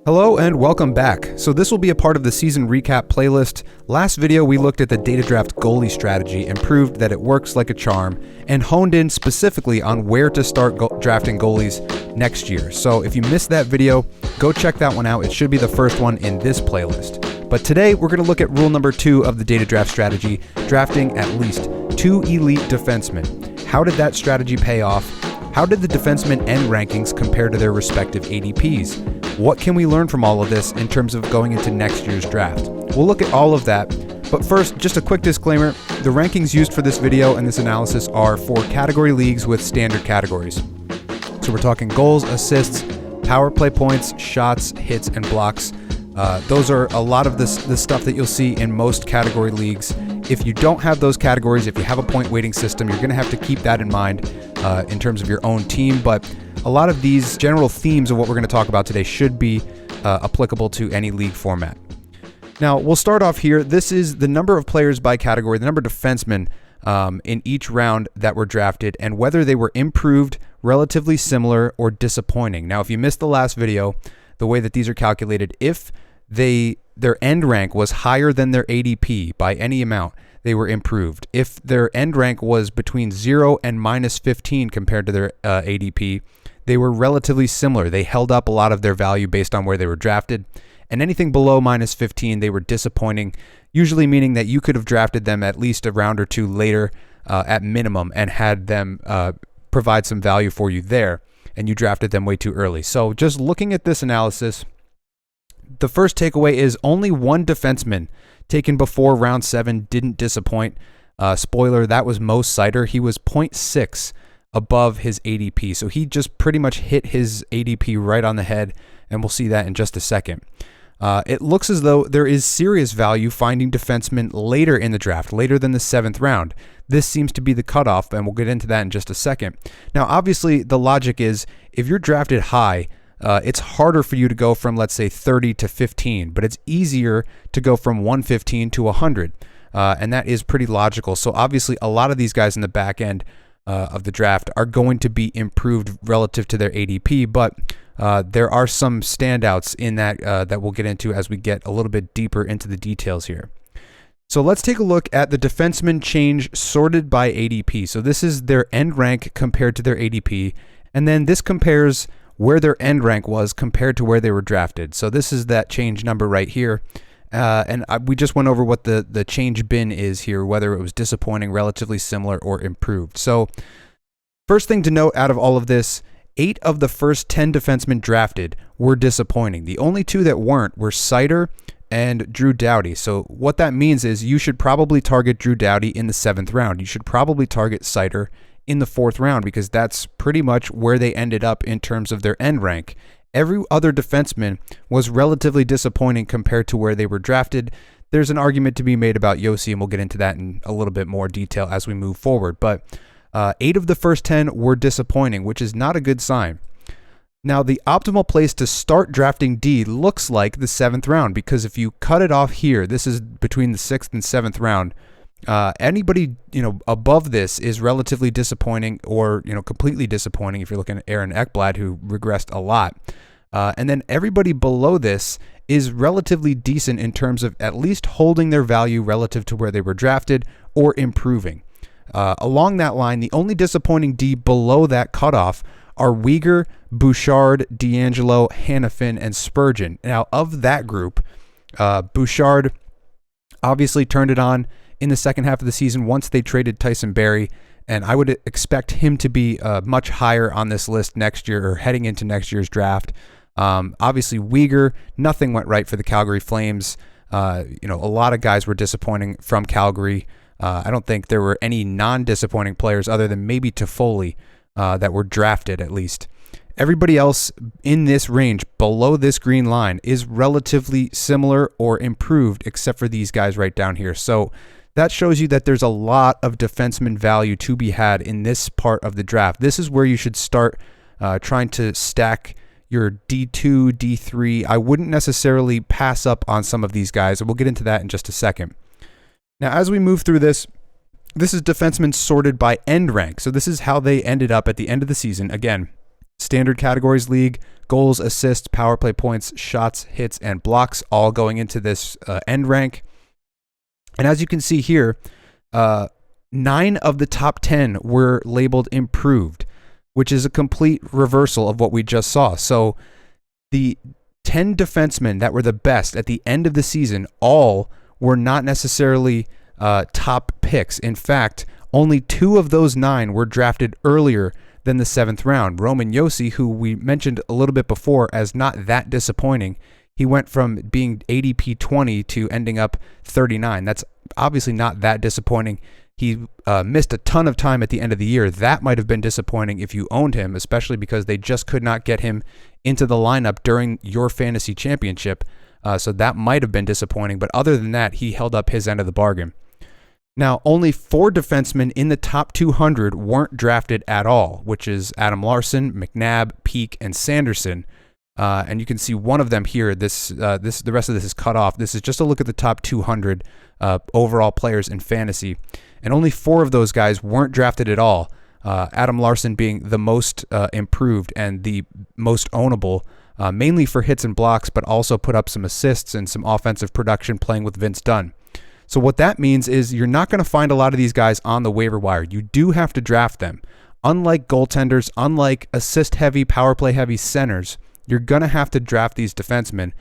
Hello and welcome back. So this will be a part of the season recap playlist. Last video we looked at the data draft goalie strategy and proved that it works like a charm and honed in specifically on where to start drafting goalies next year. So if you missed that video, go check that one out. It should be the first one in this playlist. But today we're going to look at rule number 2 of the data draft strategy, drafting at least 2 elite defensemen. How did that strategy pay off? How did the defensemen end rankings compare to their respective ADPs? What can we learn from all of this in terms of going into next year's draft? We'll look at all of that, but first, just a quick disclaimer. The rankings used for this video and this analysis are for category leagues with standard categories. So we're talking goals, assists, power play points, shots, hits, and blocks. Those are a lot of the stuff that you'll see in most category leagues. If you don't have those categories, if you have a point weighting system, you're going to have to keep that in mind in terms of your own team, but a lot of these general themes of what we're going to talk about today should be applicable to any league format. Now, we'll start off here. This is the number of players by category, the number of defensemen in each round that were drafted, and whether they were improved, relatively similar, or disappointing. Now, if you missed the last video, the way that these are calculated, if their end rank was higher than their ADP by any amount, they were improved. If their end rank was between 0 and minus 15 compared to their ADP, they were relatively similar. They held up a lot of their value based on where they were drafted. And anything below minus 15, they were disappointing, usually meaning that you could have drafted them at least a round or two later at minimum and had them provide some value for you there, and you drafted them way too early. So just looking at this analysis, the first takeaway is only one defenseman taken before round 7 didn't disappoint. Spoiler, that was Mo Seider. He was 0.6 above his ADP. So he just pretty much hit his ADP right on the head, and we'll see that in just a second. It looks as though there is serious value finding defensemen later in the draft, later than the 7th round. This seems to be the cutoff, and we'll get into that in just a second. Now, obviously, the logic is if you're drafted high, it's harder for you to go from, let's say, 30 to 15, but it's easier to go from 115 to 100, and that is pretty logical. So obviously, a lot of these guys in the back end of the draft are going to be improved relative to their ADP, but there are some standouts in that that we'll get into as we get a little bit deeper into the details here. So let's take a look at the defenseman change sorted by ADP. So this is their end rank compared to their ADP, and then this compares where their end rank was compared to where they were drafted. So this is that change number right here. And we just went over what the change bin is here, whether it was disappointing, relatively similar, or improved. So first thing to note out of all of this, 8 of the first 10 defensemen drafted were disappointing. The only 2 that weren't were Seider and Drew Doughty. So what that means is you should probably target Drew Doughty in the 7th round. You should probably target Seider in the 4th round because that's pretty much where they ended up in terms of their end rank. Every other defenseman was relatively disappointing compared to where they were drafted. There's an argument to be made about Yossi, and we'll get into that in a little bit more detail as we move forward. But 8 of the first 10 were disappointing, which is not a good sign. Now, the optimal place to start drafting D looks like the 7th round, because if you cut it off here, this is between the 6th and 7th round. Anybody above this is relatively disappointing, or completely disappointing if you're looking at Aaron Ekblad, who regressed a lot. And then everybody below this is relatively decent in terms of at least holding their value relative to where they were drafted or improving. Along that line, the only disappointing D below that cutoff are Weegar, Bouchard, D'Angelo, Hannafin, and Spurgeon. Now, of that group, Bouchard obviously turned it on in the second half of the season once they traded Tyson Barrie, and I would expect him to be much higher on this list next year or heading into next year's draft. Obviously, Weegar, nothing went right for the Calgary Flames. A lot of guys were disappointing from Calgary. I don't think there were any non-disappointing players other than maybe Toffoli that were drafted at least. Everybody else in this range below this green line is relatively similar or improved except for these guys right down here. So that shows you that there's a lot of defenseman value to be had in this part of the draft. This is where you should start trying to stack your D2, D3. I wouldn't necessarily pass up on some of these guys, and we'll get into that in just a second. Now, as we move through this is defensemen sorted by end rank. So this is how they ended up at the end of the season. Again, standard categories league, goals, assists, power play points, shots, hits, and blocks, all going into this end rank. And as you can see here, 9 of the top 10 were labeled improved, which is a complete reversal of what we just saw. So the 10 defensemen that were the best at the end of the season all were not necessarily top picks. In fact, only 2 of those 9 were drafted earlier than the 7th round. Roman Josi, who we mentioned a little bit before as not that disappointing, he went from being ADP 20 to ending up 39. That's obviously not that disappointing. He missed a ton of time at the end of the year. That might have been disappointing if you owned him, especially because they just could not get him into the lineup during your fantasy championship. So that might have been disappointing. But other than that, he held up his end of the bargain. Now, only 4 defensemen in the top 200 weren't drafted at all, which is Adam Larsson, McNabb, Peak, and Sanderson. And you can see one of them here. The rest of this is cut off. This is just a look at the top 200 overall players in fantasy. And only 4 of those guys weren't drafted at all. Adam Larsson being the most improved and the most ownable, mainly for hits and blocks, but also put up some assists and some offensive production playing with Vince Dunn. So what that means is you're not going to find a lot of these guys on the waiver wire. You do have to draft them. Unlike goaltenders, unlike assist-heavy, power play-heavy centers, you're going to have to draft these defensemen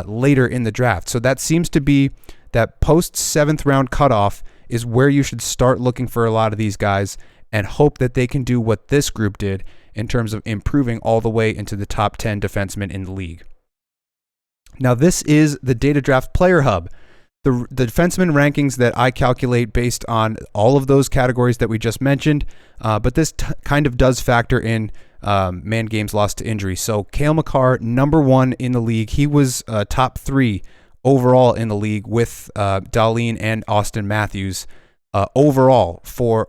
later in the draft. So that seems to be that post-7th round cutoff is where you should start looking for a lot of these guys and hope that they can do what this group did in terms of improving all the way into the top 10 defensemen in the league. Now, this is the Data Draft Player Hub. The defenseman rankings that I calculate based on all of those categories that we just mentioned, but this kind of does factor in man games lost to injury. So Cale Makar, number 1 in the league. He was top 3 overall in the league with Dahlin and Austin Matthews overall for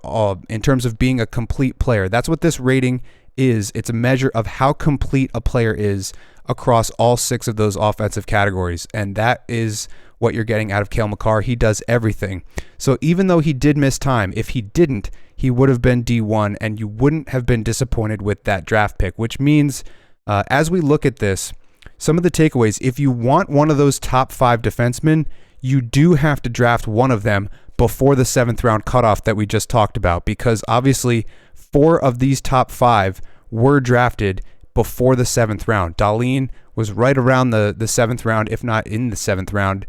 in terms of being a complete player. That's what this rating is. It's a measure of how complete a player is across all 6 of those offensive categories, and that is what you're getting out of Cale Makar. He does everything. So even though he did miss time, if he didn't, he would have been D1, and you wouldn't have been disappointed with that draft pick, which means as we look at this, some of the takeaways, if you want one of those top 5 defensemen, you do have to draft one of them before the 7th round cutoff that we just talked about, because obviously 4 of these top 5 were drafted before the 7th round. Dahlin was right around the 7th round, if not in the 7th round.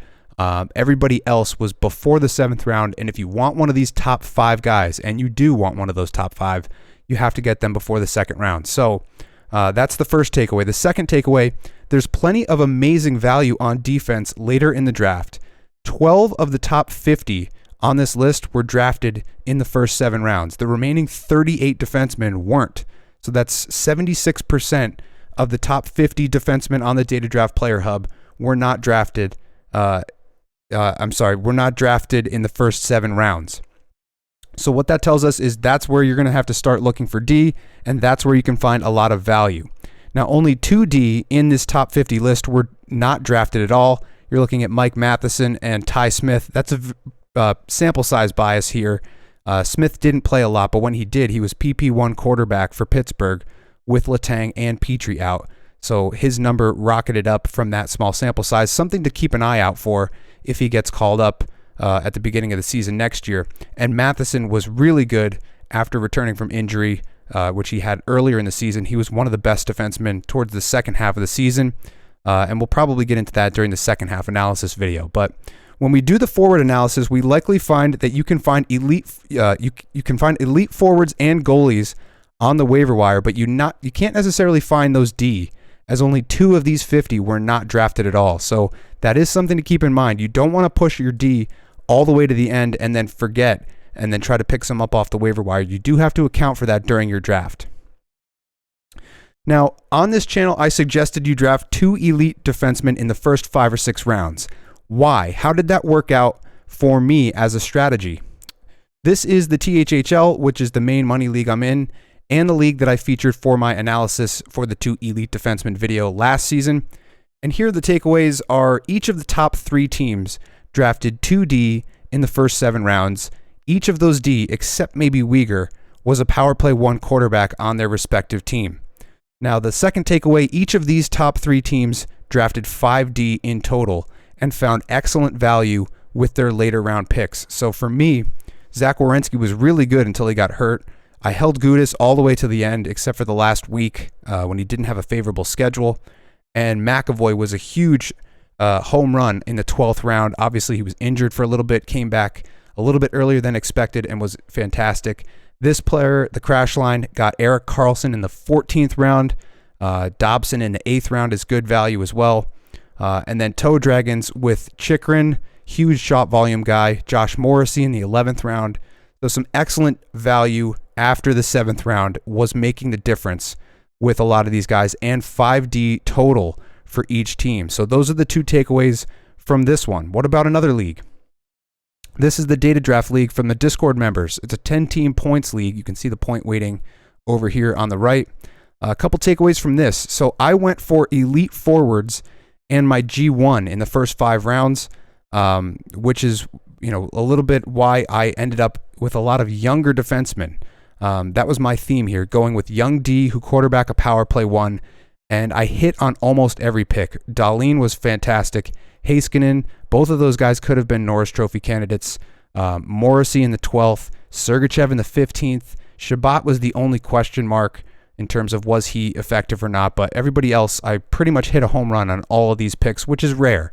Everybody else was before the 7th round, and if you want one of these top 5 guys, and you do want one of those top 5, you have to get them before the 2nd round. So that's the first takeaway. The second takeaway, there's plenty of amazing value on defense later in the draft. 12 of the top 50 on this list were drafted in the first 7 rounds. The remaining 38 defensemen weren't. So that's 76% of the top 50 defensemen on the Data Draft Player Hub were not drafted. Were not drafted in the first 7 rounds. So what that tells us is that's where you're going to have to start looking for D, and that's where you can find a lot of value. Now, only 2 D in this top 50 list were not drafted at all. You're looking at Mike Matheson and Ty Smith. That's a sample size bias here. Smith didn't play a lot, but when he did, he was PP1 quarterback for Pittsburgh with Letang and Petrie out. So his number rocketed up from that small sample size, something to keep an eye out for if he gets called up at the beginning of the season next year. And Matheson was really good after returning from injury, which he had earlier in the season. He was one of the best defensemen towards the second half of the season, and we'll probably get into that during the second half analysis video. But when we do the forward analysis, we likely find that you can find elite forwards and goalies on the waiver wire, but you can't necessarily find those D, as only 2 of these 50 were not drafted at all. So that is something to keep in mind. You don't want to push your D all the way to the end and then forget and then try to pick some up off the waiver wire. You do have to account for that during your draft. Now, on this channel, I suggested you draft 2 elite defensemen in the first 5 or 6 rounds. Why? How did that work out for me as a strategy? This is the THHL, which is the main money league I'm in, and the league that I featured for my analysis for the 2 elite defensemen video last season. And here the takeaways are each of the top 3 teams drafted 2 D in the first 7 rounds. Each of those D, except maybe Uyghur, was a power play 1 quarterback on their respective team. Now, the second takeaway, each of these top 3 teams drafted 5D in total and found excellent value with their later round picks. So for me, Zach Werenski was really good until he got hurt. I held Gudas all the way to the end, except for the last week when he didn't have a favorable schedule. And McAvoy was a huge home run in the 12th round. Obviously, he was injured for a little bit, came back a little bit earlier than expected, and was fantastic. This player, the crash line, got Erik Karlsson in the 14th round. Dobson in the 8th round is good value as well. And then Toe Dragons with Chikrin, huge shot volume guy. Josh Morrissey in the 11th round. So some excellent value after the 7th round was making the difference with a lot of these guys, and 5D total for each team. So those are the 2 takeaways from this one. What about another league? This is the Data Draft League from the Discord members. It's a 10-team points league. You can see the point weighting over here on the right. A couple takeaways from this. So I went for elite forwards and my G1 in the first 5 rounds, which is, a little bit why I ended up with a lot of younger defensemen. That was my theme here, going with young D who quarterback a power play 1, and I hit on almost every pick. Dahlin was fantastic. Heiskanen, both of those guys could have been Norris Trophy candidates. Morrissey in the 12th, Sergachev in the 15th. Shabbat was the only question mark in terms of was he effective or not, but everybody else, I pretty much hit a home run on all of these picks, which is rare.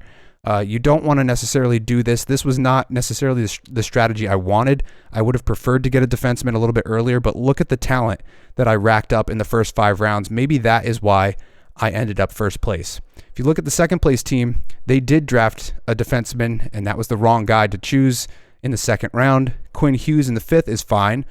You don't want to necessarily do this. This was not necessarily the strategy I wanted. I would have preferred to get a defenseman a little bit earlier, but look at the talent that I racked up in the first 5 rounds. Maybe that is why I ended up first place. If you look at the second place team, they did draft a defenseman, and that was the wrong guy to choose in the 2nd round. Quinn Hughes in the 5th is fine.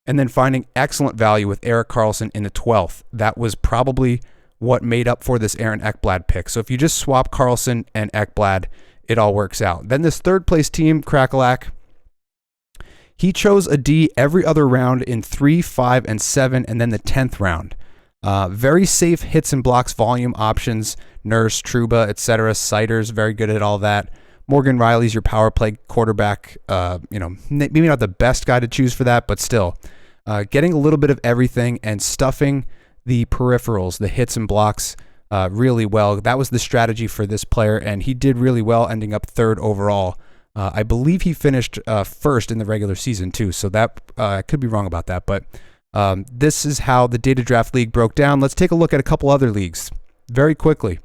And then finding excellent value with Erik Karlsson in the 12th. That was probably what made up for this Aaron Ekblad pick. So if you just swap Karlsson and Ekblad, it all works out. Then this 3rd place team, Krakelak, he chose a D every other round in 3, 5, and 7, and then the 10th round. Very safe hits and blocks volume options, Nurse, Trouba, etc. Siders, very good at all that. Morgan Riley's your power play quarterback. Maybe not the best guy to choose for that, but still. Getting a little bit of everything and stuffing the peripherals, the hits and blocks really well. That was the strategy for this player, and he did really well, ending up 3rd overall. I believe he finished 1st in the regular season too, so that I could be wrong about that, but this is how the Data Draft League broke down. Let's take a look at a couple other leagues very quickly.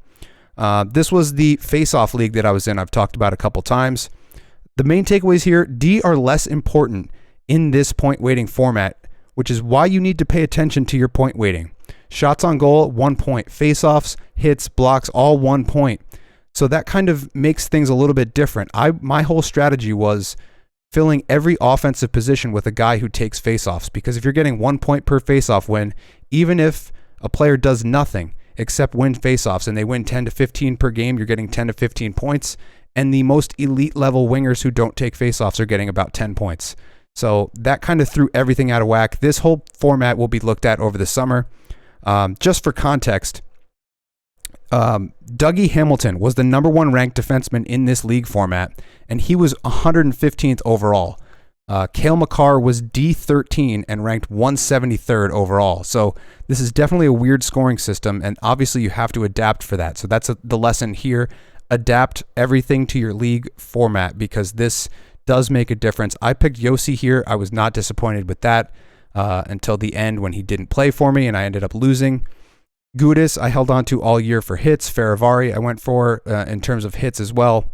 This was the face-off league that I was in. I've talked about a couple times. The main takeaways here, D are less important in this point weighting format, which is why you need to pay attention to your point weighting. Shots on goal, 1 point. Face-offs, hits, blocks, all 1 point. So that kind of makes things a little bit different. My whole strategy was filling every offensive position with a guy who takes face-offs, because if you're getting 1 point per face-off win, even if a player does nothing except win face-offs and they win 10 to 15 per game, you're getting 10 to 15 points, and the most elite level wingers who don't take face-offs are getting about 10 points. So that kind of threw everything out of whack. This whole format will be looked at over the summer. Just for context, Dougie Hamilton was the number 1 ranked defenseman in this league format, and he was 115th overall. Cale Makar was D13 and ranked 173rd overall. So this is definitely a weird scoring system, and obviously you have to adapt for that. So that's the lesson here. Adapt everything to your league format, because this does make a difference. I picked Yossi here. I was not disappointed with that until the end when he didn't play for me and I ended up losing. Gudas I held on to all year for hits. Faravari I went for in terms of hits as well.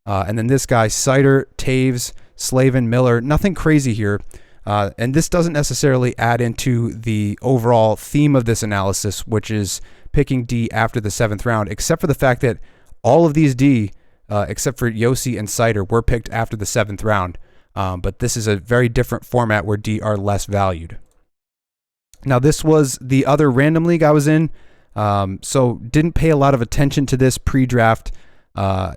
And then this guy, Sider, Taves, Slavin, Miller, nothing crazy here. And this doesn't necessarily add into the overall theme of this analysis, which is picking D after the 7th round, except for the fact that all of these D, except for Yossi and Sider, were picked after the 7th round. But this is a very different format where D are less valued. Now, this was the other random league I was in, so didn't pay a lot of attention to this pre-draft.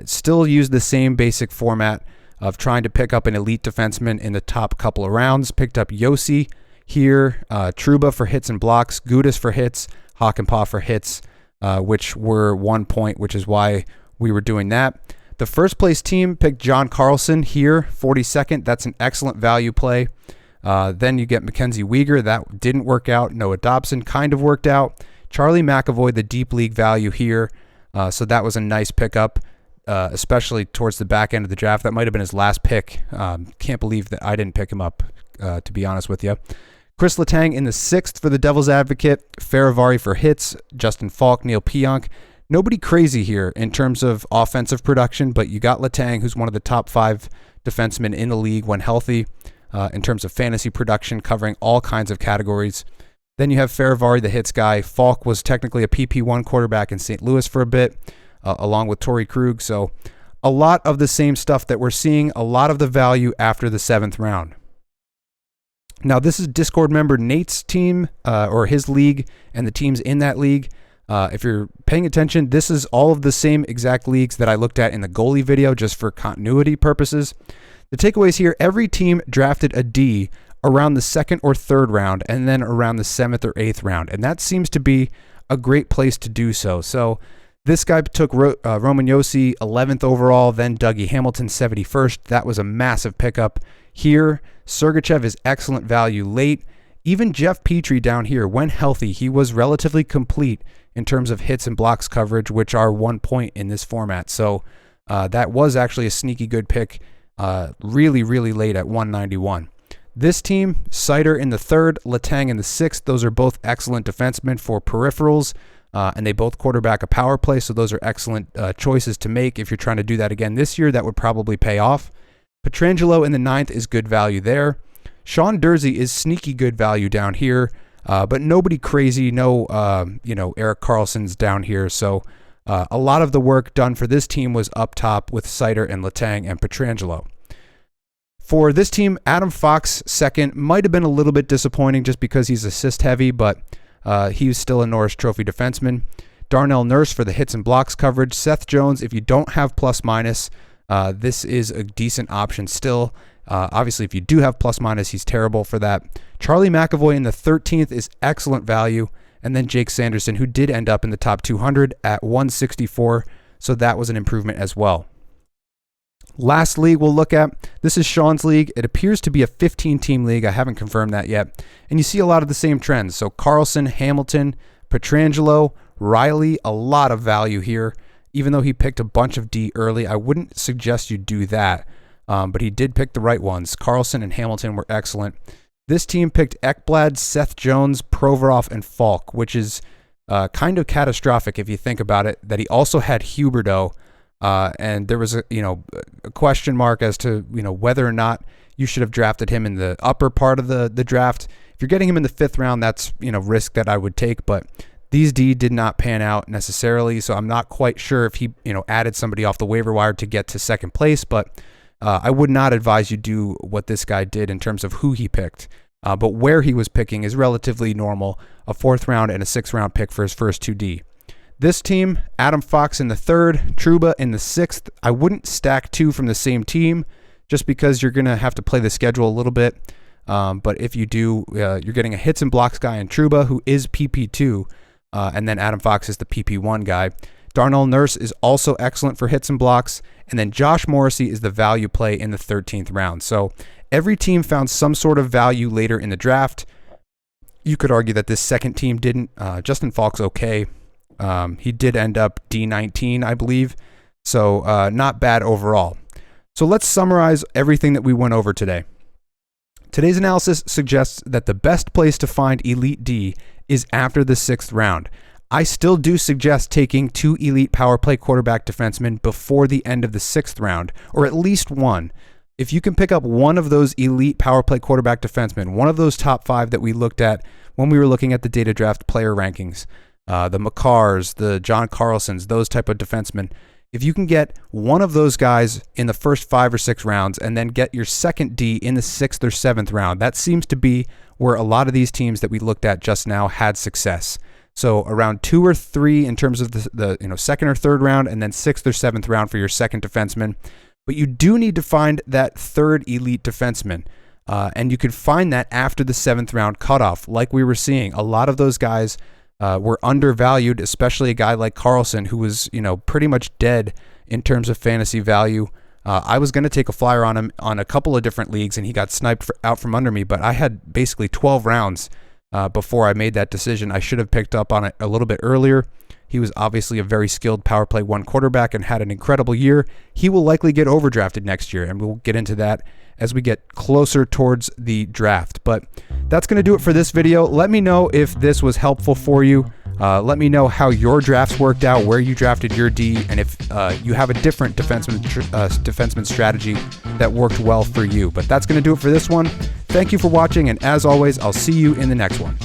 Still used the same basic format of trying to pick up an elite defenseman in the top couple of rounds. Picked up Yossi here, Trouba for hits and blocks, Gudas for hits, Hakanpää for hits, which were 1 point, which is why we were doing that. The first place team picked John Carlson here, 42nd. That's an excellent value play. Then you get Mackenzie Weegar. That didn't work out. Noah Dobson kind of worked out. Charlie McAvoy, the deep league value here. So that was a nice pickup, especially towards the back end of the draft. That might have been his last pick. Can't believe that I didn't pick him up, to be honest with you. Chris Letang in the 6th for the Devil's Advocate. Faravari for hits. Justin Falk, Neil Pionk. Nobody crazy here in terms of offensive production, but you got Letang, who's one of the top 5 defensemen in the league when healthy, in terms of fantasy production, covering all kinds of categories. Then you have Faravari, the hits guy. Falk was technically a PP1 quarterback in St. Louis for a bit, along with Torrey Krug. So a lot of the same stuff that we're seeing, a lot of the value after the 7th round. Now, this is Discord member Nate's team, or his league, and the teams in that league. If you're paying attention, this is all of the same exact leagues that I looked at in the goalie video, just for continuity purposes. The takeaways here, every team drafted a D around the 2nd or 3rd round, and then around the 7th or 8th round. And that seems to be a great place to do so. So this guy took Roman Josi 11th overall, then Dougie Hamilton 71st. That was a massive pickup. Here, Sergachev is excellent value late. Even Jeff Petrie down here, when healthy, he was relatively complete in terms of hits and blocks coverage, which are 1 point in this format. So that was actually a sneaky good pick, really, really late at 191. This team, Sider in the 3rd, Letang in the 6th. Those are both excellent defensemen for peripherals, and they both quarterback a power play, so those are excellent choices to make. If you're trying to do that again this year, that would probably pay off. Pietrangelo in the 9th is good value there. Sean Dursey is sneaky good value down here, but nobody crazy. No, Erik Karlsson's down here. So a lot of the work done for this team was up top with Sider and Letang and Pietrangelo. For this team, Adam Fox 2nd might have been a little bit disappointing just because he's assist heavy, but he's still a Norris Trophy defenseman. Darnell Nurse for the hits and blocks coverage. Seth Jones, if you don't have plus minus, this is a decent option still. Obviously, if you do have plus minus, he's terrible for that. Charlie McAvoy in the 13th is excellent value. And then Jake Sanderson, who did end up in the top 200 at 164. So that was an improvement as well. Last league we'll look at, this is Sean's league. It appears to be a 15-team league. I haven't confirmed that yet. And you see a lot of the same trends. So Karlsson, Hamilton, Pietrangelo, Riley, a lot of value here. Even though he picked a bunch of D early, I wouldn't suggest you do that. But he did pick the right ones. Karlsson and Hamilton were excellent. This team picked Ekblad, Seth Jones, Provorov, and Falk, which is kind of catastrophic if you think about it, that he also had Huberdeau. And there was a question mark as to whether or not you should have drafted him in the upper part of the draft. If you're getting him in the 5th round, that's risk that I would take. But these D did not pan out necessarily, so I'm not quite sure if he added somebody off the waiver wire to get to 2nd place. But I would not advise you do what this guy did in terms of who he picked. But where he was picking is relatively normal. A 4th round and a 6th round pick for his first 2D. This team, Adam Fox in the 3rd, Trouba in the 6th. I wouldn't stack 2 from the same team just because you're going to have to play the schedule a little bit. But if you do, you're getting a hits and blocks guy in Trouba, who is PP2, and then Adam Fox is the PP1 guy. Darnell Nurse is also excellent for hits and blocks, and then Josh Morrissey is the value play in the 13th round. So every team found some sort of value later in the draft. You could argue that this second team didn't. Justin Falk's okay. He did end up D19, I believe. So not bad overall. So let's summarize everything that we went over today. Today's analysis suggests that the best place to find Elite D is after the 6th round. I still do suggest taking 2 elite power play quarterback defensemen before the end of the 6th round, or at least one. If you can pick up one of those elite power play quarterback defensemen, one of those top 5 that we looked at when we were looking at the data draft player rankings, the Makars, the John Carlsons, those type of defensemen, if you can get one of those guys in the first 5 or 6 rounds and then get your second D in the 6th or 7th round, that seems to be where a lot of these teams that we looked at just now had success. So around 2 or 3 in terms of the 2nd or 3rd round, and then 6th or 7th round for your second defenseman. But you do need to find that 3rd elite defenseman. And you could find that after the 7th round cutoff, like we were seeing. A lot of those guys were undervalued, especially a guy like Karlsson, who was pretty much dead in terms of fantasy value. I was going to take a flyer on him on a couple of different leagues, and he got sniped out from under me. But I had basically 12 rounds before I made that decision. I should have picked up on it a little bit earlier. He was obviously a very skilled power play one quarterback and had an incredible year. He will likely get overdrafted next year, and we'll get into that as we get closer towards the draft. But that's going to do it for this video. Let me know if this was helpful for you. Let me know how your drafts worked out, where you drafted your D, and if you have a different defenseman strategy that worked well for you. But that's going to do it for this one. Thank you for watching, and as always, I'll see you in the next one.